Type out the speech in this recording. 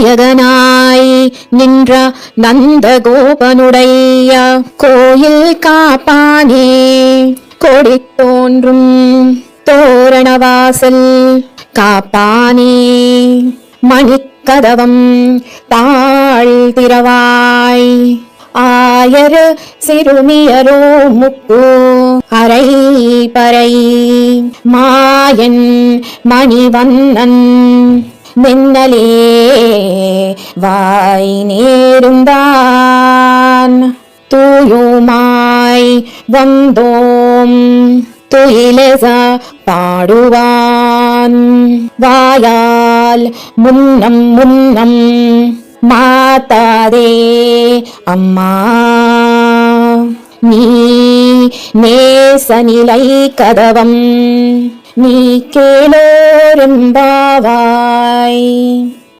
நாயகனாய் நின்ற நந்தகோபனுடைய கோயில் காப்பானே கொடி தோன்றும் தோரணவாசல் காப்பானே மணிக்கதவம் தாழ்திரவாய் ஆயர் சிறுமியரோ முப்பு அரை பறை மாயன் மணிவண்ணன் மின்னலே வாய் நேர்ந்தான் தூயுமாய் வந்தோம் துயிலெச பாடுவான் வாயால் முன்னம் முன்னம் மாத்தாதே அம்மா நீ நேசநிலை கதவம் நீ கேளோரெம்பாவாய்.